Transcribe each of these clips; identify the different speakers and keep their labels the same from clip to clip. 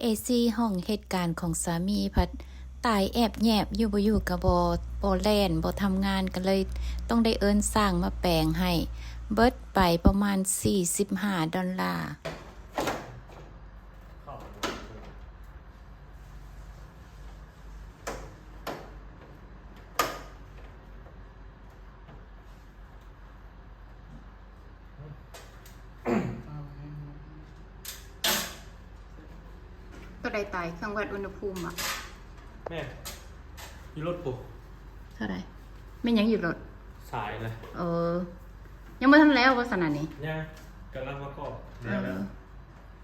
Speaker 1: เอซี่ห้องเหตุการณ์ของสามีพัดตายแอบแยบอยู่บ่อยู่กับบ่แล่นบ่ทำงานกันเลยต้องได้เอิ้นสร้างมาแปลงให้เบิดไปประมาณ$45
Speaker 2: ตัวใดตายเครื่องวัดอุณหภูมิอ่ะ
Speaker 3: แม่อยู่รถปุ๊บ
Speaker 2: เท่าไหร่ไม่ยังอยู่รถ
Speaker 3: สายเลย
Speaker 2: ยังไม่ทันแล้วว่าสนานี้
Speaker 3: เนี่ยกำลังประกอบ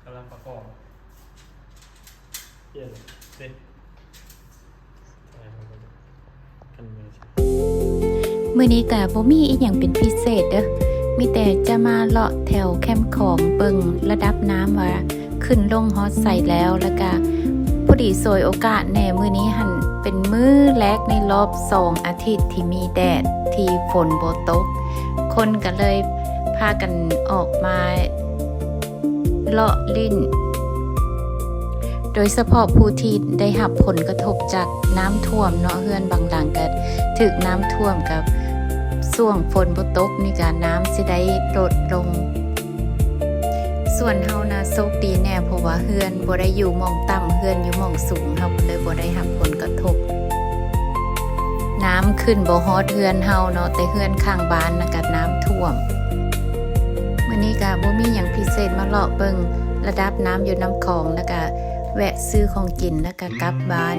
Speaker 3: กำลังประกอบเปลี่ยนเด็ด
Speaker 1: มื้อนี้ก็บ่มีอีหยังเป็นพิเศษเด้อมีแต่จะมาเลาะแถวแคมป์ของเบิ่งระดับน้ำว่าขึ้นลงฮอดใส่แล้วก็พอดีสวยโอกาสแน่มื้อนี้หั่นเป็นมื้อแรกในรอบ2 อาทิตย์ที่มีแดดที่ฝนบ่ตกคนก็เลยพากันออกมาเลาะลิ้นโดยเฉพาะผู้ที่ได้รับผลกระทบจากน้ำท่วมเนาะเฮือนบางหลังก็ถึกน้ำท่วมกับช่วงฝนบ่ตกนี่ก็น้ำสิได้ลดลงส่วนเฮานะโชคดีแน่เพราะว่าเฮือนบ่ได้อยู่หม้องต่ำเฮือนอยู่หม้องสูงเฮาเลยบ่ได้รับผลกระทบน้ำขึ้นบ่ฮอดเฮือนเฮาเนาะแต่เฮือนข้างบ้านน่ะก็น้ำท่วมมื้อนี้ก็บ่มีหยังพิเศษมาเลาะเบิ่งระดับน้ำอยู่น้ำคลองแล้วก็แวะซื้อของกินแล้วก็กลับบ้าน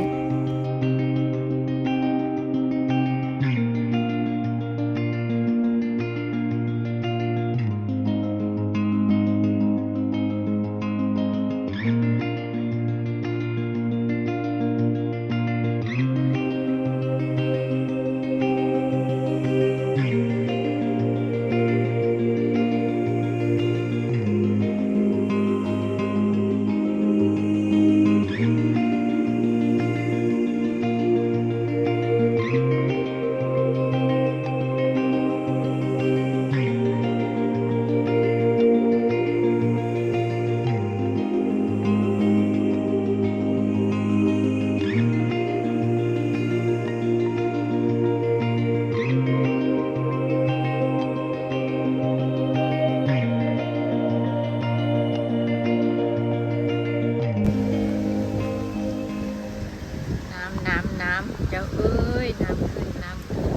Speaker 1: น้ำเจ้าเอ้ยน้ำขึ้นน้ำขึ้น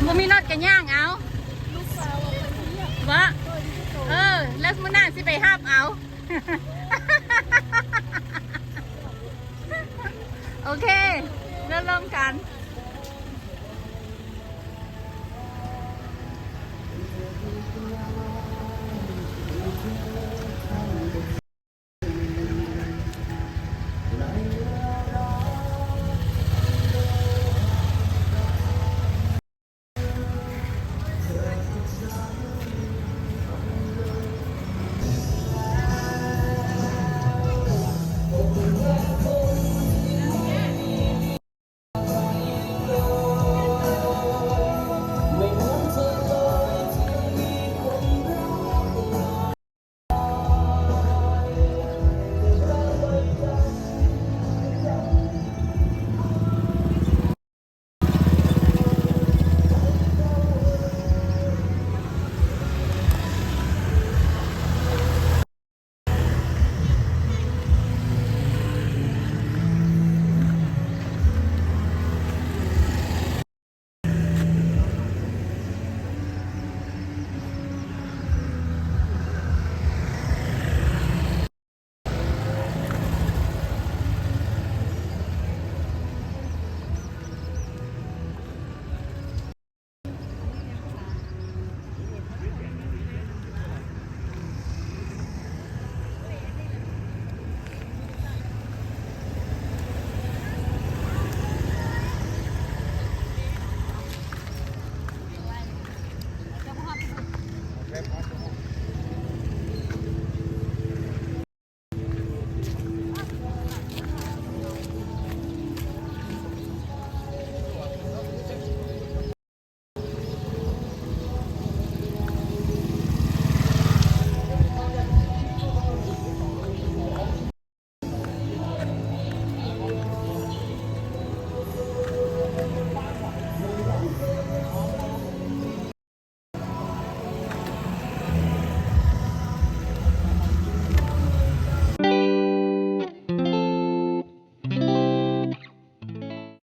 Speaker 1: บ่มีรถกันย่างเอาวะแล้วมื้อหน้าสิไปหาบเอาโอเคเริ่มกัน